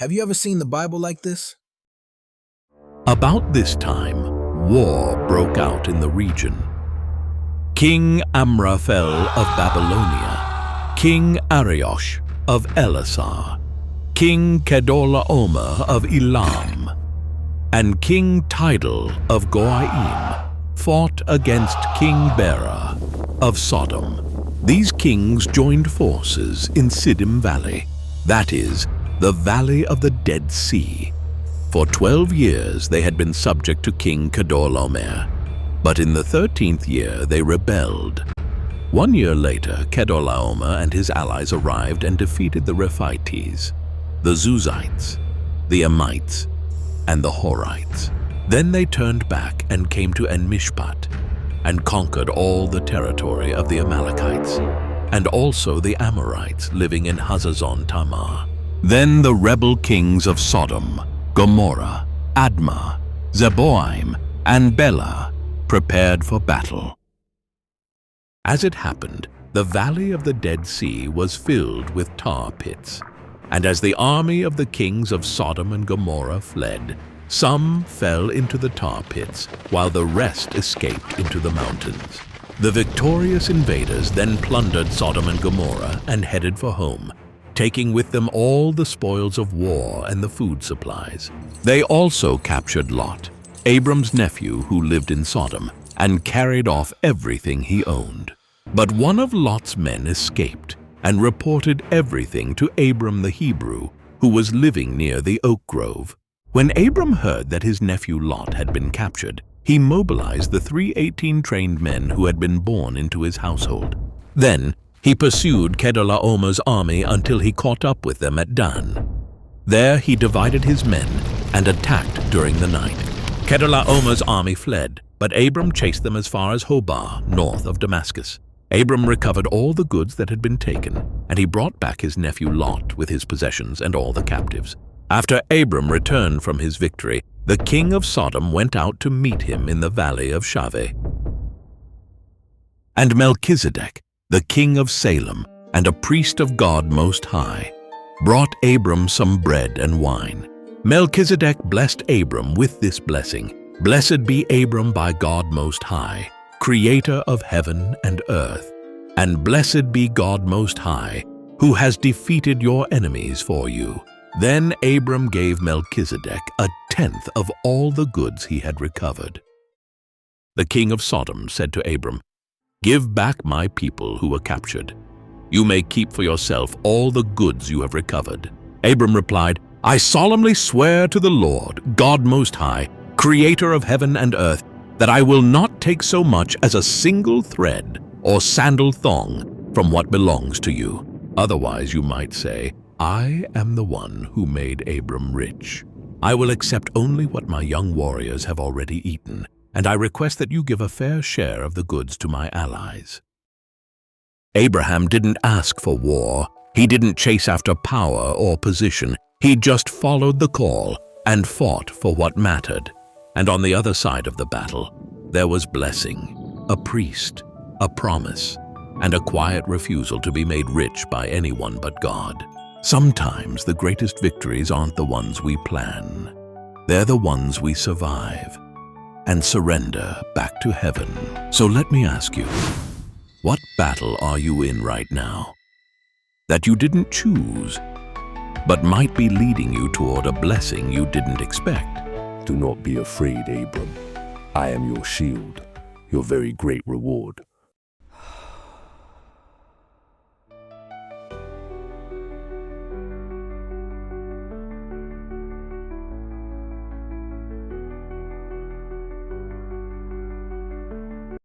Have you ever seen the Bible like this? About this time, war broke out in the region. King Amraphel of Babylonia, King Ariosh of Elasar, King Kedorlaomer of Elam, and King Tidal of Goaim fought against King Bera of Sodom. These kings joined forces in Siddim Valley, that is, the Valley of the Dead Sea. For 12 years they had been subject to King Kedorlaomer, but in the 13th year they rebelled. 1 year later, Kedorlaomer and his allies arrived and defeated the Rephites, the Zuzites, the Amites, and the Horites. Then they turned back and came to En-Mishpat and conquered all the territory of the Amalekites and also the Amorites living in Hazazon Tamar. Then the rebel kings of Sodom, Gomorrah, Admah, Zeboim, and Bela prepared for battle. As it happened, the Valley of the Dead Sea was filled with tar pits, and as the army of the kings of Sodom and Gomorrah fled, some fell into the tar pits, while the rest escaped into the mountains. The victorious invaders then plundered Sodom and Gomorrah and headed for home, taking with them all the spoils of war and the food supplies. They also captured Lot, Abram's nephew who lived in Sodom, and carried off everything he owned. But one of Lot's men escaped and reported everything to Abram the Hebrew, who was living near the oak grove. When Abram heard that his nephew Lot had been captured, he mobilized the 318 trained men who had been born into his household. Then he pursued Kedorlaomer's army until he caught up with them at Dan. There he divided his men and attacked during the night. Kedorlaomer's army fled, but Abram chased them as far as Hobah, north of Damascus. Abram recovered all the goods that had been taken, and he brought back his nephew Lot with his possessions and all the captives. After Abram returned from his victory, the king of Sodom went out to meet him in the valley of Shaveh. And Melchizedek, the king of Salem and a priest of God Most High, brought Abram some bread and wine. Melchizedek blessed Abram with this blessing: "Blessed be Abram by God Most High, creator of heaven and earth, and blessed be God Most High, who has defeated your enemies for you." Then Abram gave Melchizedek 1/10 of all the goods he had recovered. The king of Sodom said to Abram, "Give back my people who were captured. You may keep for yourself all the goods you have recovered." Abram replied, "I solemnly swear to the Lord, God Most High, creator of heaven and earth, that I will not take so much as a single thread or sandal thong from what belongs to you. Otherwise you might say, I am the one who made Abram rich. I will accept only what my young warriors have already eaten, and I request that you give a fair share of the goods to my allies." Abraham didn't ask for war. He didn't chase after power or position. He just followed the call and fought for what mattered. And on the other side of the battle, there was blessing, a priest, a promise, and a quiet refusal to be made rich by anyone but God. Sometimes the greatest victories aren't the ones we plan. They're the ones we survive and surrender back to heaven. So let me ask you, what battle are you in right now that you didn't choose, but might be leading you toward a blessing you didn't expect? Do not be afraid, Abram. I am your shield, your very great reward.